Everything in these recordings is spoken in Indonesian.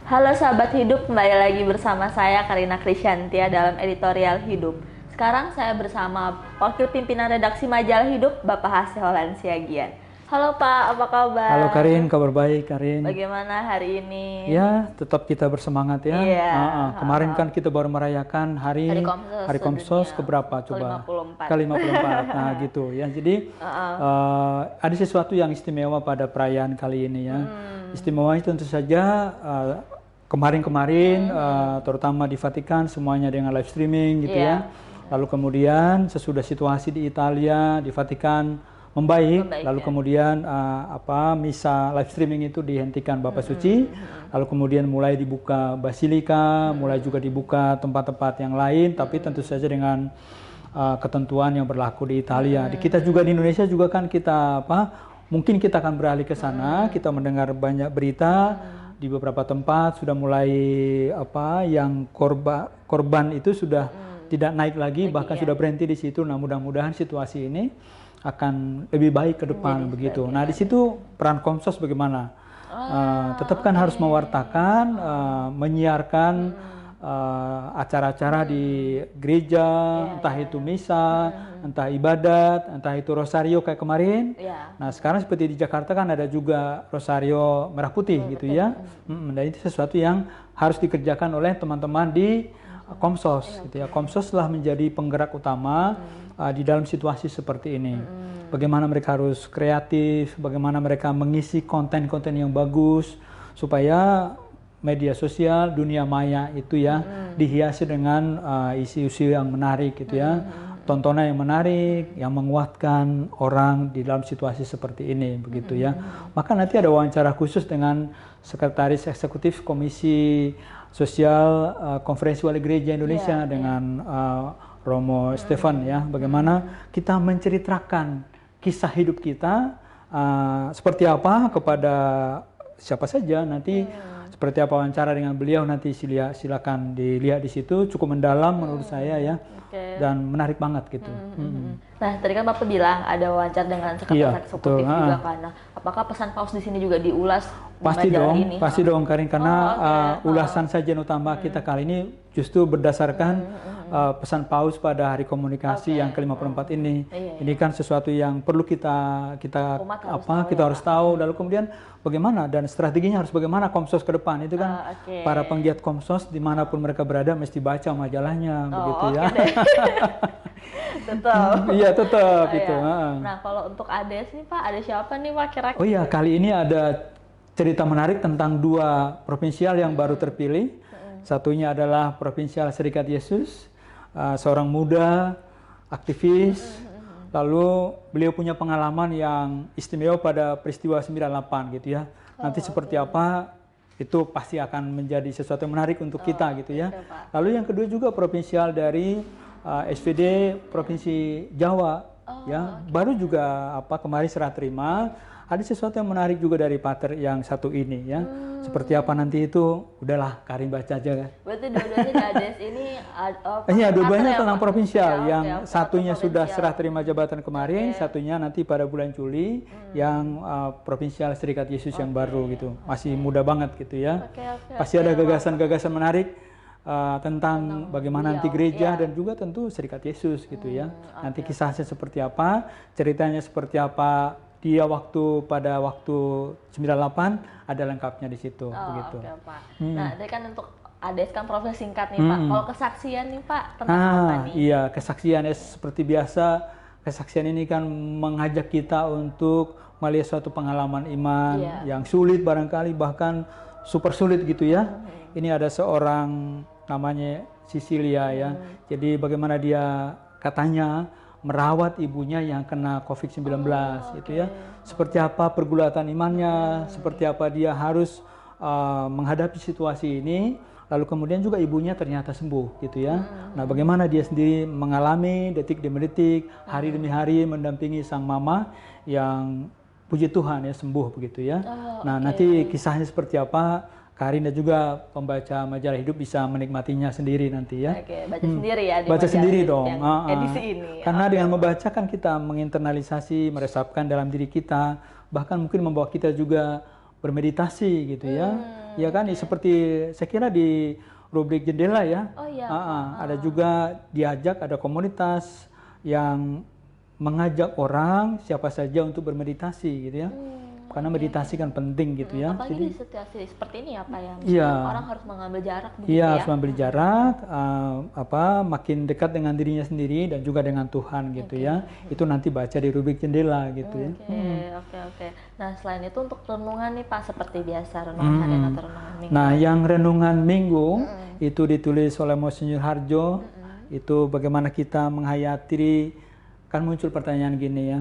Halo sahabat hidup, kembali lagi bersama saya Karina Krisyantia dalam editorial hidup. Sekarang saya bersama Wakil Pimpinan Redaksi Majalah Hidup, Bapak Hasih Holan Siagian. Halo Pak, apa kabar? Halo Karin, kabar baik Karin. Bagaimana hari ini? Ya, tetap kita bersemangat ya. Iya. Kemarin kan kita baru merayakan hari Komsos keberapa coba? Ke-54. Nah gitu ya. Jadi ada sesuatu yang istimewa pada perayaan kali ini ya. Istimewanya tentu saja kemarin-kemarin terutama di Vatikan semuanya dengan live streaming gitu ya. Lalu kemudian sesudah situasi di Italia, di Vatikan membaik lalu ya. Kemudian misa live streaming itu dihentikan Bapak Suci, lalu kemudian mulai dibuka basilika, mulai juga dibuka tempat-tempat yang lain, tapi tentu saja dengan ketentuan yang berlaku di Italia. Di kita juga di Indonesia juga kan kita mungkin kita akan beralih ke sana, kita mendengar banyak berita di beberapa tempat sudah mulai yang korban itu sudah tidak naik lagi, bahkan sudah berhenti di situ. Nah, mudah-mudahan situasi ini akan lebih baik ke depan begitu. Nah, di situ peran Komsos bagaimana? Tetap kan harus mewartakan, menyiarkan acara-acara di gereja, entah itu misa, entah ibadat, entah itu rosario kayak kemarin. Nah, sekarang seperti di Jakarta kan ada juga rosario merah putih gitu ya. Dan itu sesuatu yang harus dikerjakan oleh teman-teman di Komsos gitu ya. Komsos telah menjadi penggerak utama di dalam situasi seperti ini. Bagaimana mereka harus kreatif, bagaimana mereka mengisi konten-konten yang bagus supaya media sosial dunia maya itu ya dihiasi dengan isu-isu yang menarik gitu ya. Tontonan yang menarik, yang menguatkan orang di dalam situasi seperti ini begitu ya. Maka nanti ada wawancara khusus dengan Sekretaris Eksekutif Komisi Sosial Konferensi Wali Gereja Indonesia dengan Romo Stefan ya. Bagaimana kita menceritakan kisah hidup kita seperti apa kepada siapa saja nanti. Seperti apa wawancara dengan beliau nanti silakan dilihat di situ, cukup mendalam menurut saya ya, dan menarik banget gitu. Nah, tadi kan Bapak bilang ada wawancara dengan Sekretaris Eksekutif juga kan. Nah, apakah pesan Paus di sini juga diulas pasti di dong, ini? Pasti dong Karin, karena ulasan sajian utama kita kali ini justru berdasarkan pesan Paus pada hari komunikasi yang ke-54 ini. Ini kan sesuatu yang perlu kita harus tahu, lalu kemudian bagaimana dan strateginya harus bagaimana Komsos ke depan itu kan para penggiat Komsos dimanapun mereka berada mesti baca majalahnya begitu ya. Tetap. Iya tetap itu. Nah, kalau untuk ADES nih Pak, ada siapa nih Pak kira-kira? Oh iya, kali ini ada cerita menarik tentang dua provinsial yang baru terpilih. Satunya adalah Provinsial Serikat Yesus, seorang muda aktivis. Lalu beliau punya pengalaman yang istimewa pada peristiwa 98 gitu ya. Nanti seperti apa itu pasti akan menjadi sesuatu yang menarik untuk kita gitu ya. Lalu yang kedua juga provinsial dari SVD Provinsi Jawa ya. Baru juga kemarin serah terima. Ada sesuatu yang menarik juga dari pater yang satu ini ya. Seperti apa nanti itu udahlah Karin baca aja kan. Berarti dua-duanya di ADES ini iya, dua-duanya tentang provinsial. Yang satunya sudah serah terima jabatan kemarin, satunya nanti pada bulan Juli yang Provinsial Serikat Yesus yang baru gitu. Masih muda banget gitu ya. Pasti ada gagasan-gagasan menarik tentang bagaimana nanti gereja dan juga tentu Serikat Yesus gitu ya. Nanti kisahnya seperti apa, ceritanya seperti apa. Dia pada waktu 98 ada lengkapnya di situ begitu. Pak. Nah, ini kan untuk ADES kan proses singkat nih Pak. Kalau kesaksian nih Pak tentang apa nih? Iya, kesaksian seperti biasa. Kesaksian ini kan mengajak kita untuk melihat suatu pengalaman iman yang sulit barangkali bahkan super sulit gitu ya. Ini ada seorang namanya Cecilia ya. Jadi bagaimana dia katanya merawat ibunya yang kena COVID-19 gitu ya. Seperti apa pergulatan imannya, seperti apa dia harus menghadapi situasi ini, lalu kemudian juga ibunya ternyata sembuh gitu ya. Nah, bagaimana dia sendiri mengalami detik demi detik, hari demi hari mendampingi sang mama yang puji Tuhan ya sembuh begitu ya. Nah, nanti kisahnya seperti apa? Karin dan juga pembaca majalah hidup bisa menikmatinya sendiri nanti ya. Baca sendiri ya. Baca sendiri dong. Edisi ini. Karena dengan membaca kan kita menginternalisasi, meresapkan dalam diri kita, bahkan mungkin membawa kita juga bermeditasi gitu ya. Ya kan, seperti saya kira di rubrik jendela ya. Oh iya. Ada juga diajak, ada komunitas yang mengajak orang siapa saja untuk bermeditasi gitu ya. Karena meditasi kan penting gitu ya. Apalagi di situasi seperti ini ya Pak ya. Iya. Orang harus mengambil jarak begitu Iya, ya. harus mengambil jarak, makin dekat dengan dirinya sendiri dan juga dengan Tuhan gitu ya. Itu nanti baca di rubrik jendela gitu ya. Oke. Nah selain itu untuk renungan nih Pak, seperti biasa renungan harian atau renungan minggu. Nah, yang renungan minggu itu ditulis oleh Monsinyur Harjo. Itu bagaimana kita menghayati, kan muncul pertanyaan gini ya.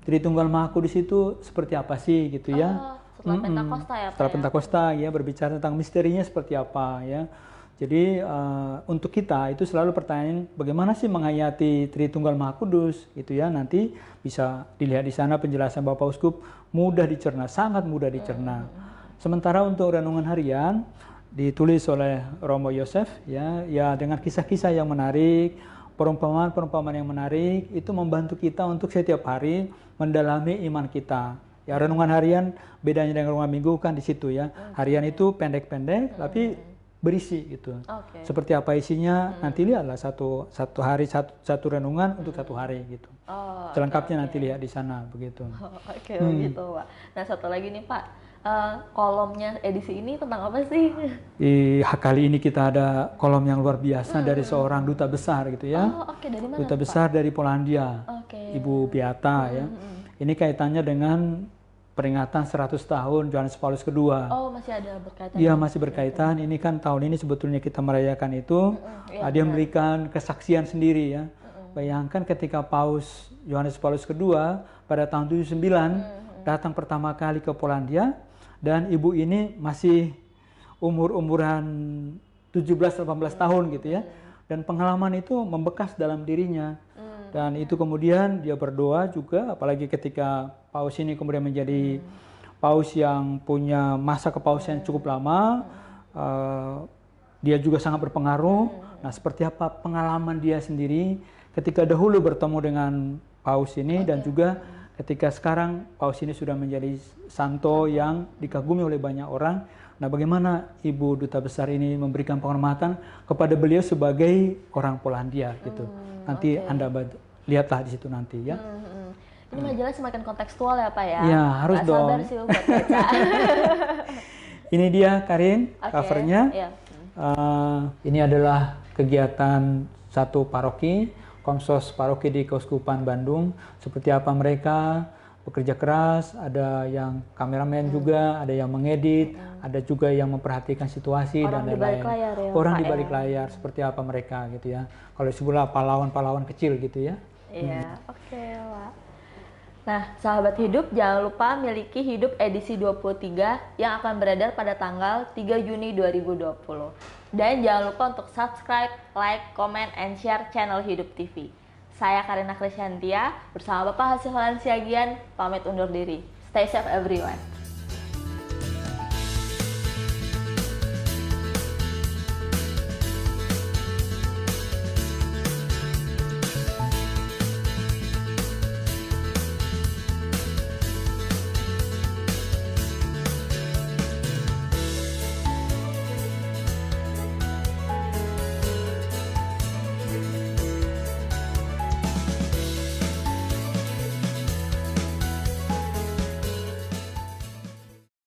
Tritunggal Maha Kudus itu seperti apa sih gitu ya? Setelah Pentakosta ya Pak. Setelah Pentakosta ya, berbicara tentang misterinya seperti apa ya. Jadi untuk kita itu selalu pertanyaan bagaimana sih menghayati Tritunggal Maha Kudus gitu ya. Nanti bisa dilihat di sana penjelasan Bapak Uskup, mudah dicerna, sangat mudah dicerna. Sementara untuk renungan harian ditulis oleh Romo Yosef ya dengan kisah-kisah yang menarik, perumpamaan-perumpamaan yang menarik, itu membantu kita untuk setiap hari mendalami iman kita. Ya, renungan harian bedanya dengan renungan minggu kan di situ ya. Harian itu pendek-pendek tapi berisi gitu. Seperti apa isinya nanti lihatlah satu hari satu renungan untuk satu hari gitu. Selengkapnya nanti lihat di sana begitu. Begitu Pak. Nah satu lagi nih Pak, kolomnya edisi ini tentang apa sih? Kali ini kita ada kolom yang luar biasa dari seorang duta besar gitu ya. Dari mana, duta besar dari Polandia, Ibu Beata ya. Ini kaitannya dengan peringatan 100 tahun Yohanes Paulus II. Masih ada berkaitan? Iya, masih berkaitan. Ini kan tahun ini sebetulnya kita merayakan itu. Dia memberikan kesaksian sendiri ya. Bayangkan ketika Paus Yohanes Paulus II pada tahun 79 datang pertama kali ke Polandia, dan ibu ini masih umuran 17-18 tahun gitu ya. Dan pengalaman itu membekas dalam dirinya. Dan itu kemudian dia berdoa juga, apalagi ketika paus ini kemudian menjadi paus yang punya masa kepausian cukup lama, dia juga sangat berpengaruh. Nah, seperti apa pengalaman dia sendiri ketika dahulu bertemu dengan paus ini dan juga ketika sekarang paus ini sudah menjadi santo yang dikagumi oleh banyak orang. Nah, bagaimana Ibu Duta Besar ini memberikan penghormatan kepada beliau sebagai orang Polandia gitu. Nanti Anda lihatlah di situ nanti ya. Ini majalah semakin kontekstual ya Pak ya? Ya, harus dong. Sabar sih buat baca. Ini dia Karin, covernya. Ini adalah kegiatan satu paroki, Komsos Paroki di Keuskupan Bandung. Seperti apa mereka bekerja keras, ada yang kameramen juga, ada yang mengedit, ada juga yang memperhatikan situasi dan lain-lain. Orang di balik layar, seperti apa mereka gitu ya. Kalau disebutlah pahlawan-pahlawan kecil gitu ya. Iya, oke Pak. Nah, sahabat hidup, jangan lupa miliki hidup edisi 23 yang akan beredar pada tanggal 3 Juni 2020. Dan jangan lupa untuk subscribe, like, comment, and share channel Hidup TV. Saya Karina Krisyantia bersama Bapak Hasil Holan Siagian pamit undur diri. Stay safe everyone.